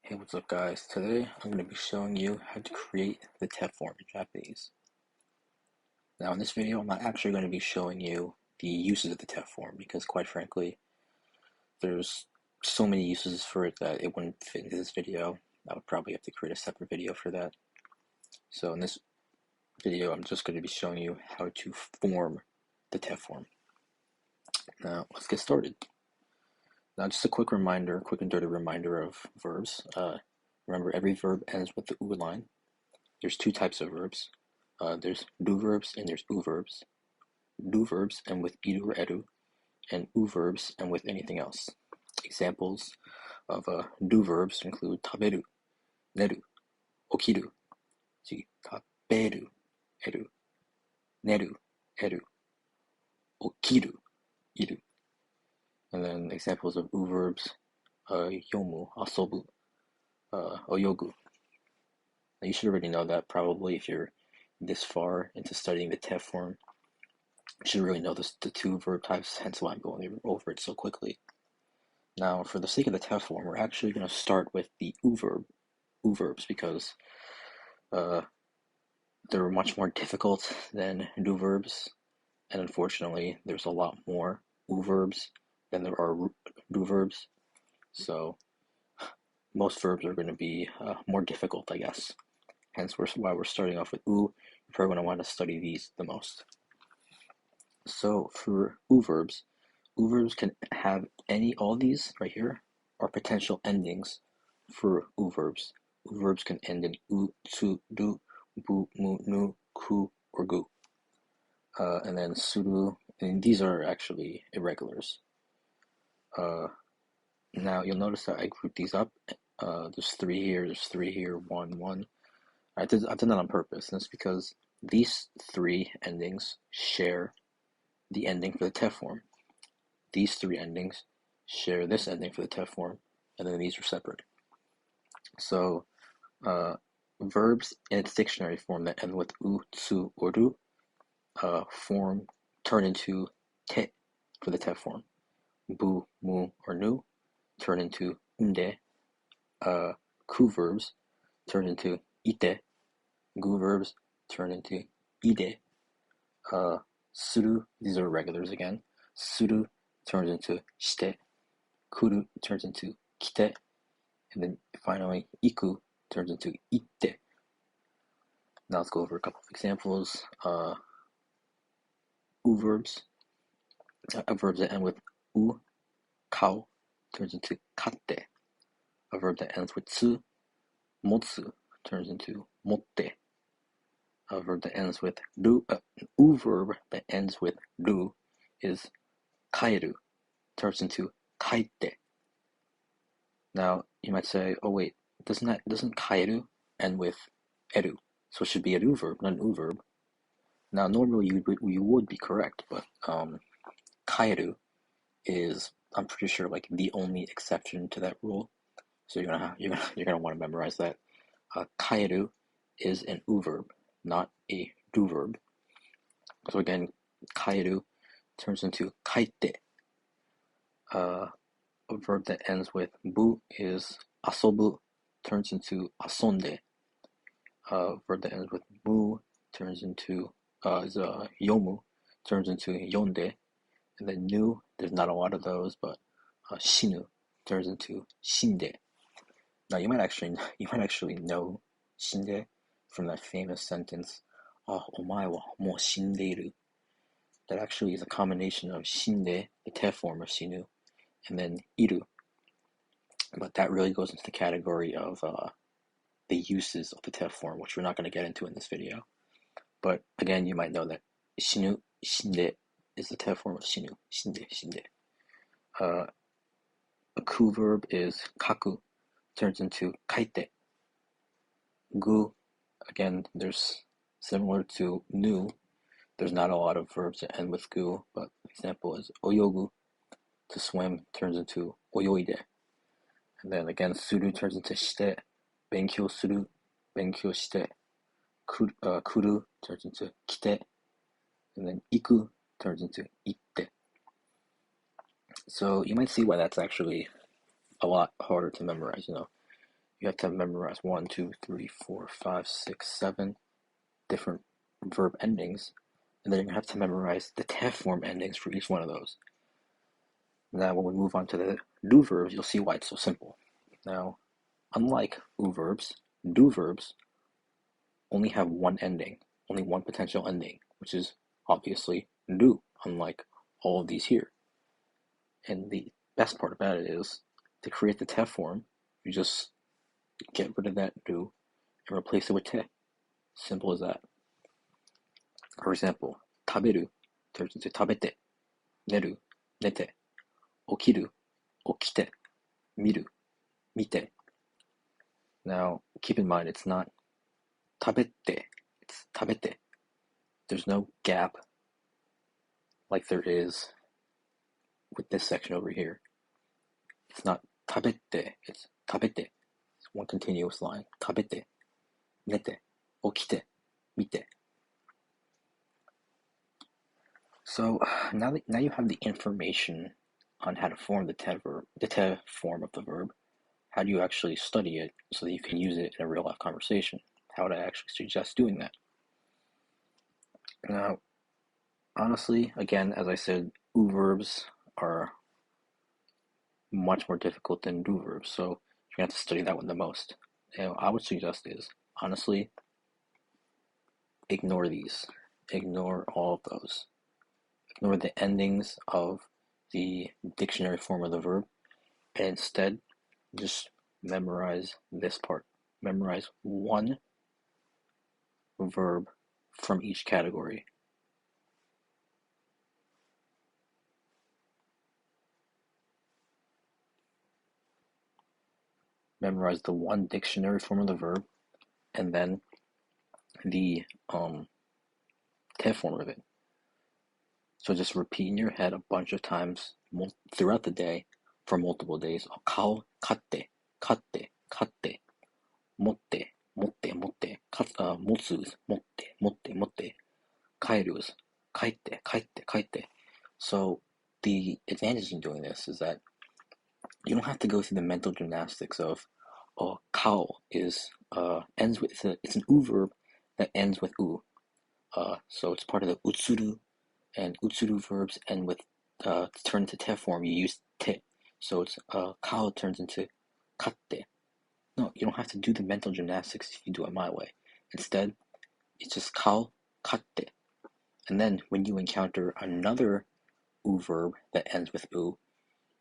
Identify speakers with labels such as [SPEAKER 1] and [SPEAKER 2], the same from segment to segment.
[SPEAKER 1] Hey, what's up guys? Today I'm going to be showing you how to create the TEF form in Japanese. Now in this video I'm not actually going to be showing you the uses of the TEF form because quite frankly there's so many uses for it that it wouldn't fit into this video. I would probably have to create a separate video for that. So in this video I'm just going to be showing you how to form the TEF form. Now let's get started. Now just a quick and dirty reminder of verbs. Remember every verb ends with the u line. There's two types of verbs. There's do verbs and there's u verbs. Do verbs end with iru or eru, and u verbs end with anything else. Examples of do verbs include taberu, neru, okiru, taberu, eru, neru, eru, okiru, iru. And then examples of u verbs, yomu, asobu, oyogu. Now you should already know that probably if you're this far into studying the TEF form. You should really know the two verb types, hence why I'm going over it so quickly. Now, for the sake of the TEF form, we're actually going to start with the u verbs, because they're much more difficult than do verbs, and unfortunately, there's a lot more u verbs than there are do verbs. So, most verbs are going to be more difficult, I guess. Hence, why we're starting off with u. You're probably going to want to study these the most. So for u verbs can have all these right here are potential endings for u verbs. U verbs can end in u, tsu, du, bu, mu, nu, ku, or gu. And then suru, and these are actually irregulars. Now you'll notice that I grouped these up. There's three here, one. I did that on purpose, and it's because these three endings share the ending for the TEF form. These three endings share this ending for the TEF form, and then these are separate. So verbs in its dictionary form that end with u, tsu, or ru turn into te for the TEF form. Bu, mu, or nu turn into nde. Ku verbs turn into ite. Gu verbs turn into ide. Suru, these are regulars again. Suru turns into shite. Kuru turns into kite. And then finally, iku turns into itte. Now let's go over a couple of examples. U verbs. Verbs that end with u, kao, turns into katte. A verb that ends with tsu, motsu, turns into motte. A verb that ends with ru, u verb that ends with ru is kaeru, turns into kaite. Now you might say, oh wait, doesn't kaeru end with eru? So it should be a do verb, not an u verb. Now normally you would be correct, but kaeru is, I'm pretty sure, like the only exception to that rule. So you're gonna want to memorize that. Kaeru is an u verb, not a do verb. So again, kaeru turns into kaite. A verb that ends with bu is asobu, turns into asonde. A verb that ends with mu turns into yomu, turns into yonde. And then nu, there's not a lot of those, but shinu turns into shinde. Now you might actually know shinde from that famous sentence, omae wa mou shindeiru. That actually is a combination of shinde, the TEF form of shinu, and then iru. But that really goes into the category of the uses of the TEF form, which we're not going to get into in this video. But again, you might know that shinu, shinde is the TEF form of shinu, shinde. A ku verb is kaku, turns into kaite. Gu, again, there's similar to nu. There's not a lot of verbs that end with gu, but example is oyogu, to swim, turns into oyoide. And then again, suru turns into shite, benkyou suru, benkyou shite. Kuru turns into kite, and then iku turns into itte. So you might see why that's actually a lot harder to memorize. you have to memorize 1, 2, 3, 4, 5, 6, 7 different verb endings, and then you have to memorize the te form endings for each one of those. Now, when we move on to the do verbs, you'll see why it's so simple. Now, unlike u verbs, do verbs only have one ending, only one potential ending, which is obviously do, unlike all of these here. And the best part about it is, to create the te form, you just get rid of that do and replace it with te. Simple as that. For example, 食べる turns into 食べて、寝る、寝て、起きる、起きて、見る、見て. Now, keep in mind, it's not 食べて, it's 食べて. There's no gap like there is with this section over here. It's not 食べて, it's 食べて. It's one continuous line. 食べて、寝て、起きて、見て. So now you have the information on how to form the te form of the verb. How do you actually study it so that you can use it in a real life conversation? How would I actually suggest doing that? Now, honestly, again, as I said, u verbs are much more difficult than do verbs, so you're gonna have to study that one the most. And what I would suggest is, honestly, ignore these. Ignore all of those. Ignore the endings of the dictionary form of the verb, and instead just memorize this part. Memorize one verb from each category. Memorize the one dictionary form of the verb, and then the te form of it. So just repeat in your head a bunch of times throughout the day for multiple days. 顔、買って、買って、買って、持って、持って、持って、持つ、持って、持って、持って、帰る、帰って、帰って、帰って. So the advantage in doing this is that you don't have to go through the mental gymnastics of, kao is ends with it's an u verb that ends with u. So it's part of the utsuru, and utsuru verbs end with to turn into te form. You use te, so it's kao turns into katte. No, you don't have to do the mental gymnastics if you do it my way. Instead, it's just kao katte. And then when you encounter another u verb that ends with u,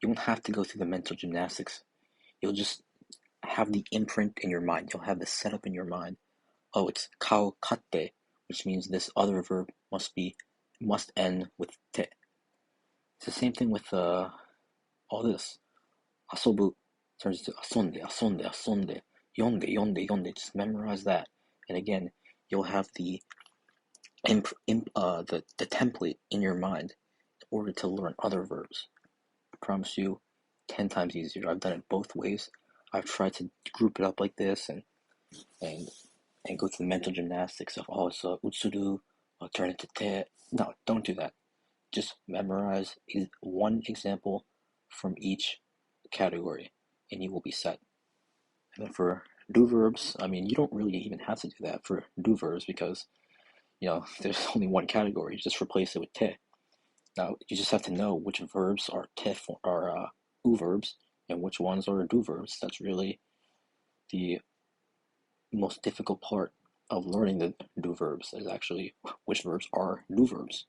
[SPEAKER 1] you won't have to go through the mental gymnastics. You'll just have the imprint in your mind. You'll have the setup in your mind. Oh, it's kao katte, which means this other verb must end with te. It's the same thing with all this. Asobu turns into asonde, asonde, asonde, yonde, yonde, yonde. Just memorize that, and again, you'll have the template in your mind in order to learn other verbs. I promise you, 10 times easier. I've done it both ways. I've tried to group it up like this and go through the mental gymnastics of utsuru, turn it to te. No, don't do that. Just memorize one example from each category, and you will be set. And then for do verbs, I mean, you don't really even have to do that for do verbs because, there's only one category. You just replace it with te. Now, you just have to know which verbs are u verbs and which ones are do verbs. That's really the most difficult part of learning the do verbs, is actually which verbs are do verbs.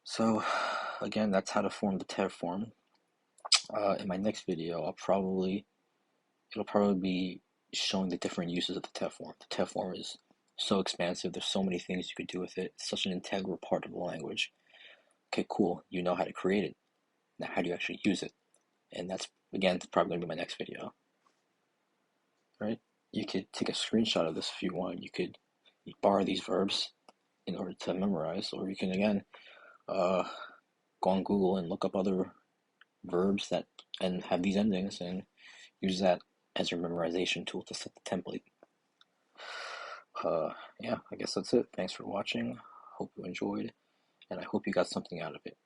[SPEAKER 1] So, again, that's how to form the te form. In my next video, it'll probably be showing the different uses of the te form. The te form is so expansive. There's so many things you could do with it. It's such an integral part of the language. Okay, cool. You know how to create it. Now, how do you actually use it? And that's probably going to be my next video. Right? You could take a screenshot of this if you want. You could borrow these verbs in order to memorize, or you can, again, go on Google and look up other verbs and have these endings and use that as your memorization tool to set the template. Yeah, I guess that's it. Thanks for watching. Hope you enjoyed, and I hope you got something out of it.